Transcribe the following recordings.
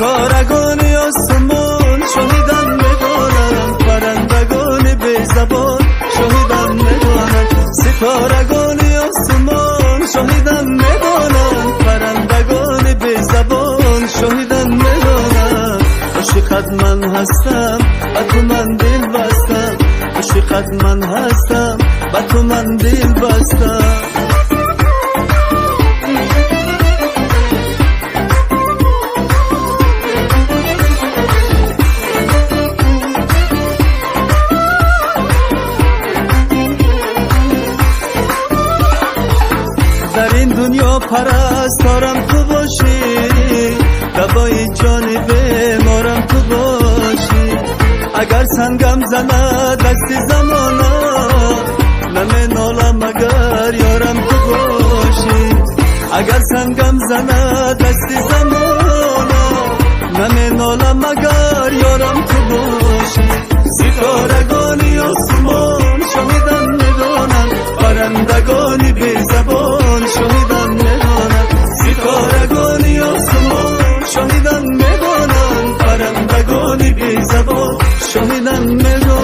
ستارگان آسمان شاهدم میدانند، پرندگان بی زبان شاهدم میدانند. ستارگان آسمان شاهدم میدانند، پرندگان بی زبان شاهدم میدانند. عاشقت من هستم و تو من دل بستم، عاشقت من هستم و تو من دل بستم. در این دنیا پرستارم تو باشی، دوای جان بیمارم تو باشی. اگر سنگم زند دست زمانا نمی نالم اگر یارم تو باشی. اگر سنگم زند دست زمانا نمی نالم اگر یارم تو باشی. ستارگان آسمان شاهدم میدانند، پرندگان بی زبان شاهدم میدانند. ستارگان آسمان شاهدم میدانند، پرندگان بی زبان شاهدم میدانند.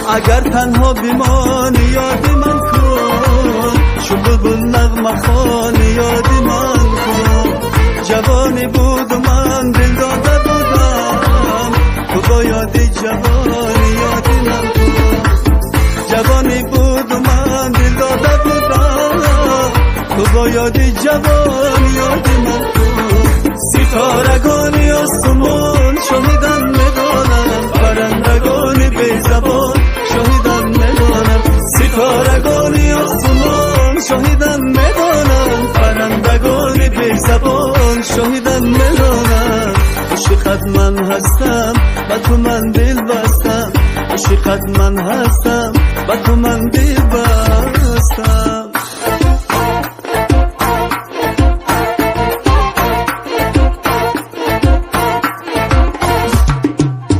اگر تنها بمانی یاد من کن، شکوه نغمه خوان یاد من کن. جوانی بود و من دل داده بودم، تو با یاد جوانی یاد من کن. جوانی بود و من دل داده بودم، تو با یاد جوانی یاد من کن. ستارگان آسمان شاهدم میدانند، پرندگان بی زبان شاهدم میدانم. ستارگان آسمان شاهدم میدانم، پرندگان بی زبان شاهدم میدانم. عاشقت من هستم و تو من دل بستم، عاشقت من هستم و تو من دل بستم.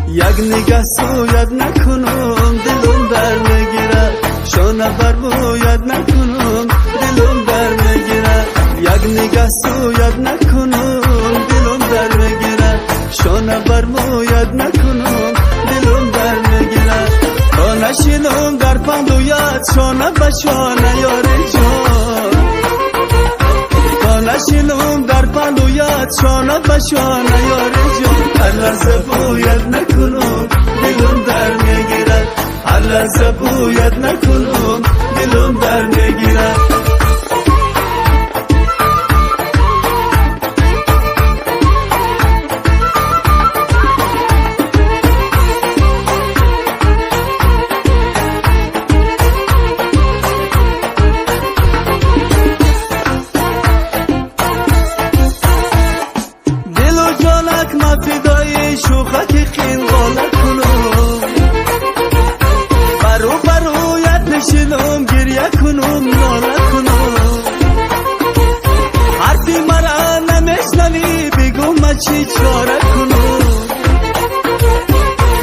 یک نگاه سویت نکنم دلم در میگیرد، شانه بر مویت نکنم دلم در میگیرد. یک نگاه سویت نکنم دلم در میگیرد، شانه بر مویت نکنم دلم در میگیرد. تا نشینم در پندویت شانه به شانه یار جان، تا نشینم در پندویت شانه به شانه یار جان. هر لحظه بویت نکنم دلم در میگیرد، هر لحظه بویت نکنم دلم در میگیرد. دل و جانک ما فدای شوخک خینقالک کنم، برو برویت نشینم گریه کنم ناله کنم. حرفی مرا نمیشنوی بگو ما چی چاره کنم.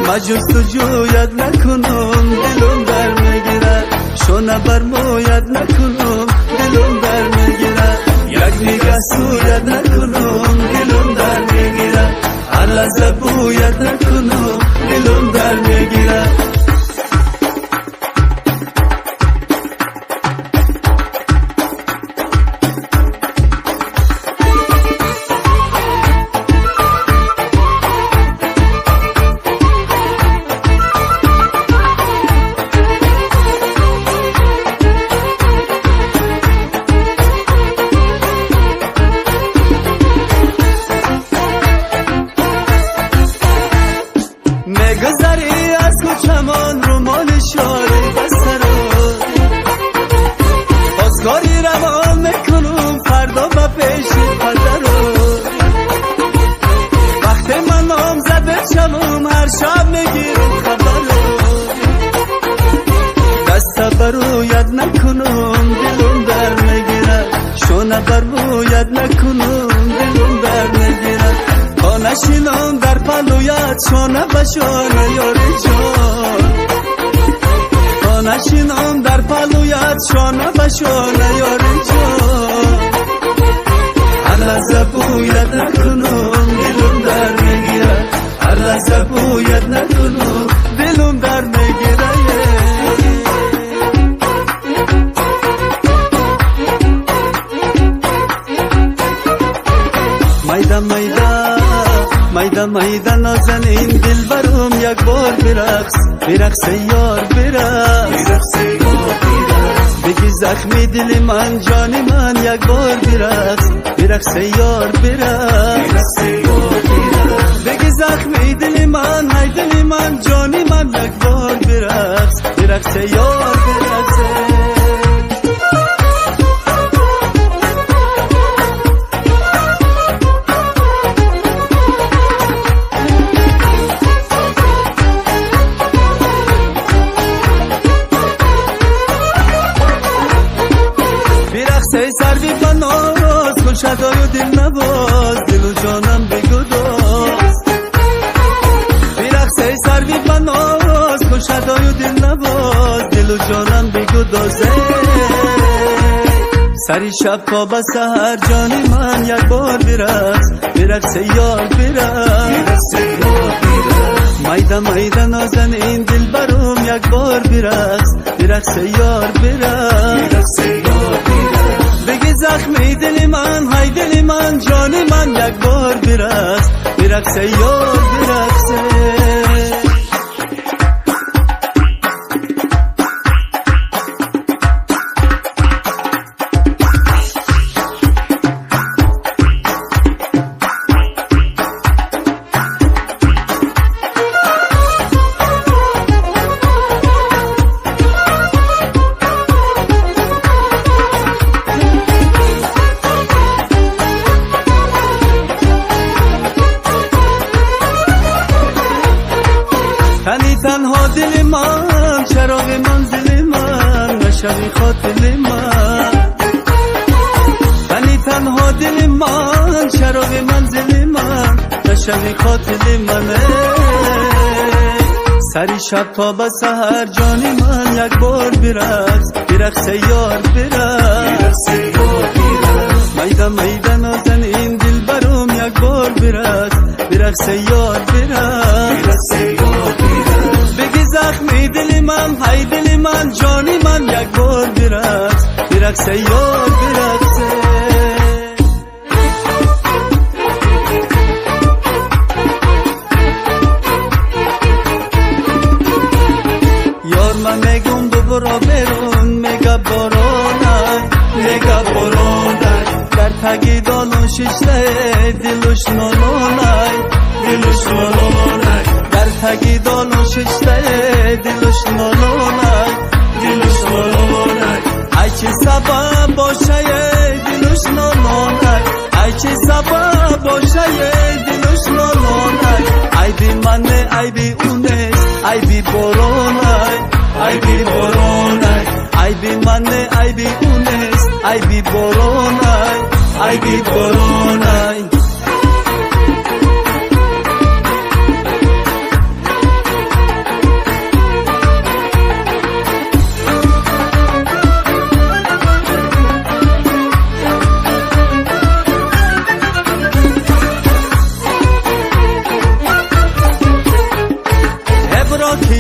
ما جستجویت نکنم دلم در میگیرد، شانه بر مویت نکنم دلم در میگیرد. یک نگاه سویت نکنم دلم در میگیرد، هر لحظه بویت نکنم دلم در میگیرد. میگذری از کوچمان رومال شاری بسته رو، بازگاری روان میکنم فردا با پیش پرده رو. وقتی من نامزد بشم هر شب میگیرم خبر رو، نشینم در پلویت شانه به شانه یاری جان نشینم در پلویت شانه به شانه یاری جان هر لحظه بویت نکنم دلم در میگیره هر لحظه بویت نکنم دلم در میگیره میده میده نازنین دل برم یک بار برقص یار برقص بگی زخمی دل من جان من یک بار برقص یار برقص بگی زخمی دل من های دل من جان من یک بار برقص یار برقص ای سروی بناز کن شدای و دل نباز دل و جانم بگو داز برقص ای سروی بناز کن شدای و دل نباز دل و جانم بگو داز سری شب تا به سحر جانی من یک بار برقص یار برقص میده نازنین دل برم یک بار برقص یار برقص بگی زخمی دل من های دل من جان من یک بار برقص یار برقص تنی تنها دل من چراغ منزل من نشوی خاطر من تنی تنها دل من چراغ منزل من نشوی خاطر من سری شب تا به سحر جانی من یک بار برقص یار برقص میده نازنین دل برم یک بار برقص یار برقص بگی زخمی دل من های دل من جانی من یک بار برقص یار برقص یار من میگم دوباره برون میگه بارانای در تگی دالون ششته دلش نالونای در تگی دالون ششته دلش نالونای ای چه سبب باشه دلش نالونای ای چه سبب باشه دلش نالونای ای بی منه ای بی اونش ای بی بارانای ای بی بارانای ای بی منه ای بی اونش ای بی بارانای ای بی بارانای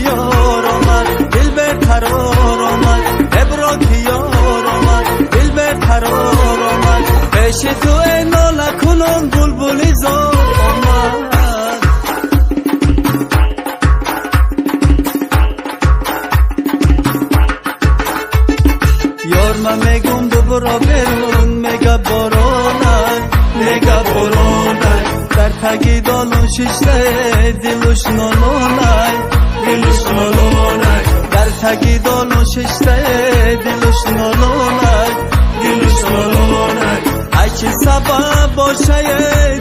یار آمد دل به قرار آمد ابرا که یار آمد دل به قرار آمد پیش تو ای ناله کنان بلبلی زار آمد یار من میگم دوباره برون میگه بارانای در تگی دالون ششته دلش نالونای در تگی دالون ششته دلش نالونای ای چه سبب باشه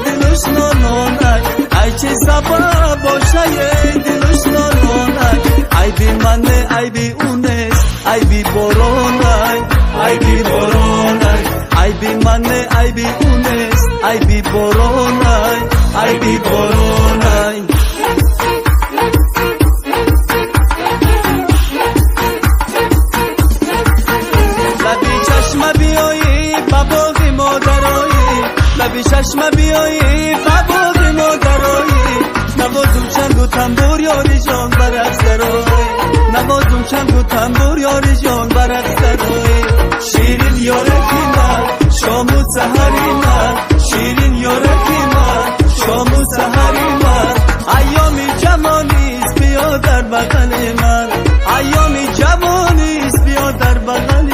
دلش نالونای ای چه سبب باشه دلش نالونای ای بی منه ای بی اونش ای بی بارانای ای بی بارانای ای بی منه ای بی اونش ای بی بارانای ای بی بارون ای لبی چشم بیایی باباغ مادرایی لبی چشم بیایی باباغ مادرایی نوازم چنگ و تنبور یاری جان برق سرایی نوازم چنگ و تنبور یاری جان برق سرایی شیرین یارکی من شام و سحری من شیرین یارکی من شام و سحری من ایامی جوانیست بیا در بغل من ایامی جوانیست بیا در بغل من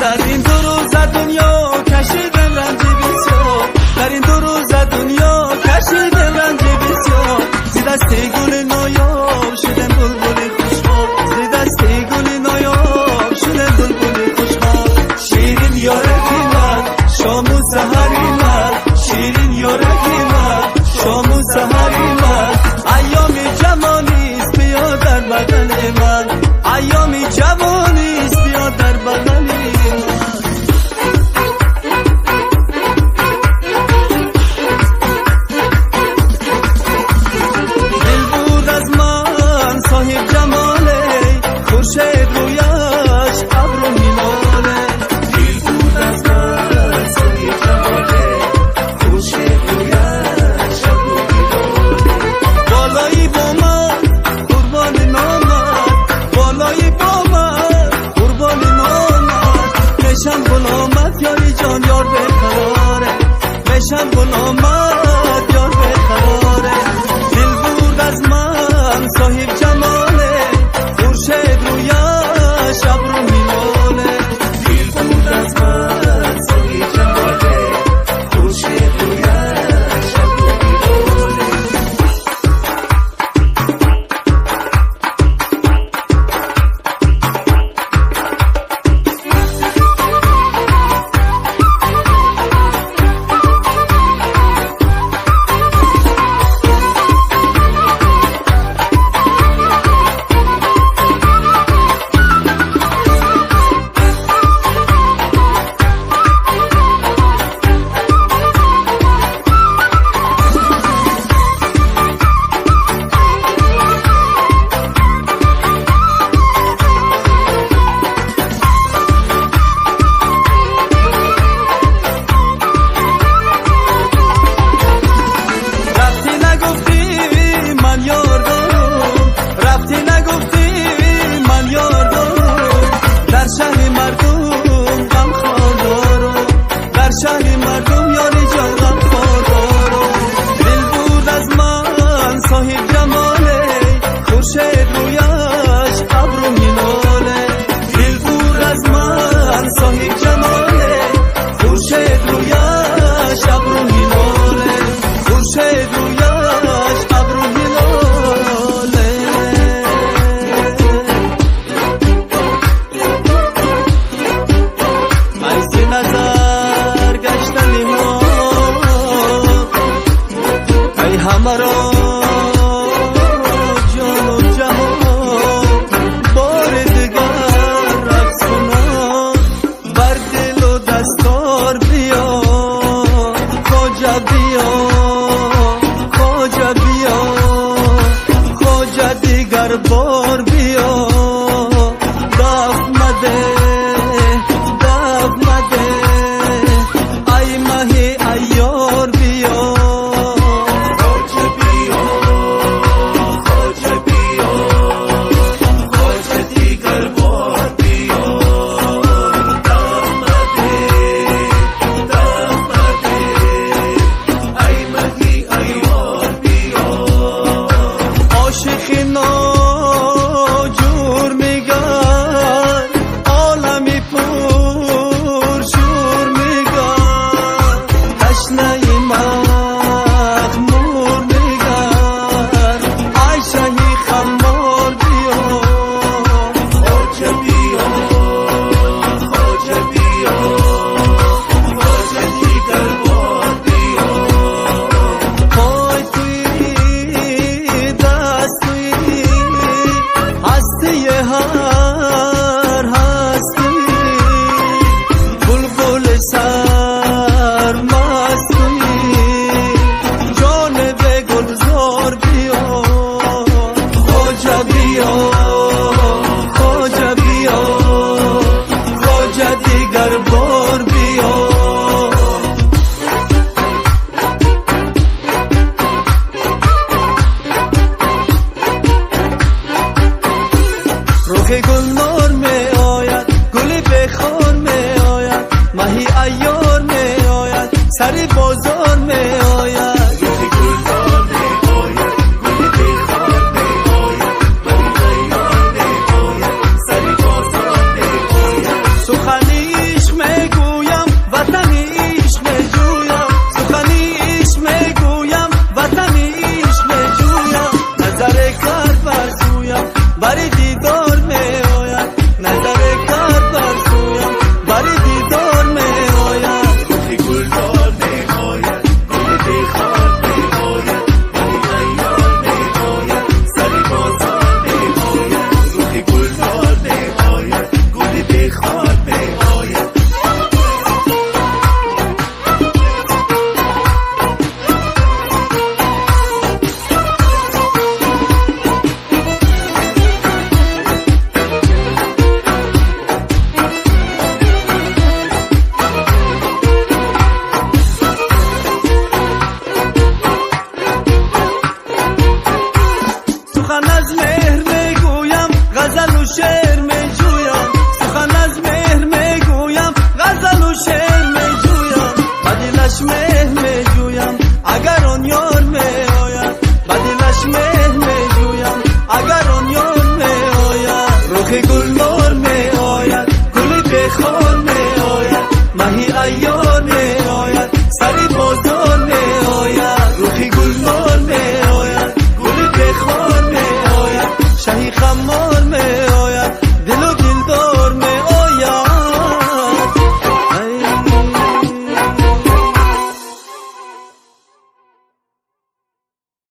در این دو روز دنیا کشیدم رنج بسیار در این دو روز دنیا کشیدم رنج بسیار زی دستی گل نایاب شدم بلبل خوشحال زی دستی گل نایاب شدم بلبل خوشحال شیرین یارکی من شام و سحری من شیرین یارکی من شام و سحری من ایامی جوانیست بیا در بغل من ایامی جوانیست بیا در بغل من خورشید رویش ابر میماله دل بود از من سایه جماله خورشید رویش ابر میماله بالایی با من قربان نامت بالایی با من قربان نامت میشم غلامت یاری جان یار بقراره میشم غلامت یار بقراره دل بود از من صاحب جماله خورشید رویش ابر میماله دل بود از من صاحب جماله خورشید رویش ابر میماله شهر مردم یاری جان غم خودارو دل بود از من صاحب جماله خورشید رویش ابر میماله دل بود از من صاحب جماله خورشید رویش ابر میماله خورشید رویش ابر میماله ایسی نظر همرا جان و جهان بار دگر رقص کنم بر دل و دستار بیا خواجه بیا خواجه بیا خواجه دیگر بار بیا دف مده دف مده ای مهی ایار بیا عاشق سری بازار